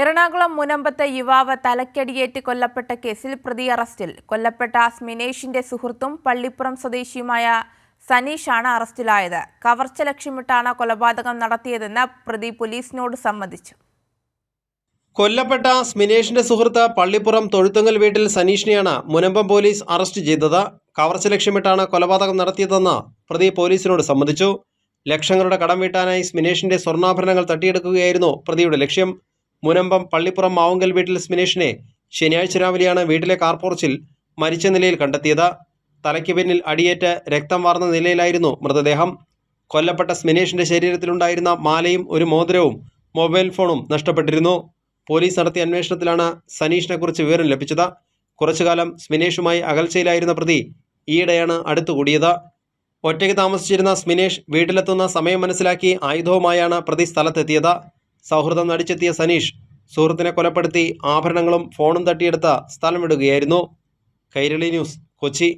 എറണാകുളം മുനമ്പത്തെ യുവാവ് തലക്കടിയേറ്റ് കൊല്ലപ്പെട്ട കേസിൽ പ്രതി അറസ്റ്റിൽ. കൊല്ലപ്പെട്ട സ്മിനേഷിന്റെ സുഹൃത്തും പള്ളിപ്പുറം സ്വദേശിയുമായ സനീഷാണ് അറസ്റ്റിലായത്. കവർച്ച ലക്ഷ്യമിട്ടാണ് കൊലപാതകം നടത്തിയതെന്ന് പ്രതി പോലീസിനോട് സമ്മതിച്ചു. കൊല്ലപ്പെട്ട സ്മിനേഷിന്റെ സുഹൃത്ത് പള്ളിപ്പുറം തൊഴുത്തുങ്ങൽ വീട്ടിൽ സനീഷിനെയാണ് മുനമ്പം പോലീസ് അറസ്റ്റ് ചെയ്തത്. കവർച്ച ലക്ഷ്യമിട്ടാണ് കൊലപാതകം നടത്തിയതെന്ന് പ്രതി പോലീസിനോട് സമ്മതിച്ചു. ലക്ഷങ്ങളുടെ കടം വീട്ടാനായി സ്മിനേഷിന്റെ സ്വർണ്ണാഭരണങ്ങൾ തട്ടിയെടുക്കുകയായിരുന്നു പ്രതിയുടെ ലക്ഷ്യം. മുനമ്പം പള്ളിപ്പുറം മാവുങ്കൽ വീട്ടിൽ സ്മിനേഷിനെ ശനിയാഴ്ച രാവിലെയാണ് വീട്ടിലെ കാർപോർച്ചിൽ മരിച്ച നിലയിൽ കണ്ടെത്തിയത്. തലയ്ക്ക് പിന്നിൽ അടിയേറ്റ് രക്തം വാർന്ന നിലയിലായിരുന്നു മൃതദേഹം. കൊല്ലപ്പെട്ട സ്മിനേഷിന്റെ ശരീരത്തിലുണ്ടായിരുന്ന മാലയും ഒരു മോതിരവും മൊബൈൽ ഫോണും നഷ്ടപ്പെട്ടിരുന്നു. പോലീസ് നടത്തിയ അന്വേഷണത്തിലാണ് സനീഷിനെക്കുറിച്ച് വിവരം ലഭിച്ചത്. കുറച്ചുകാലം സ്മിനേഷുമായി അകൽച്ചയിലായിരുന്ന പ്രതി ഈയിടെയാണ് അടുത്തുകൂടിയത്. ഒറ്റയ്ക്ക് താമസിച്ചിരുന്ന സ്മിനേഷ് വീട്ടിലെത്തുന്ന സമയം മനസ്സിലാക്കി ആയുധവുമായാണ് പ്രതി സ്ഥലത്തെത്തിയത്. സൗഹൃദം നടിച്ചെത്തിയ സനീഷ് സുഹൃത്തിനെ കൊലപ്പെടുത്തി ആഭരണങ്ങളും ഫോണും തട്ടിയെടുത്ത് സ്ഥലം വിടുകയായിരുന്നു. കൈരളി ന്യൂസ്, കൊച്ചി.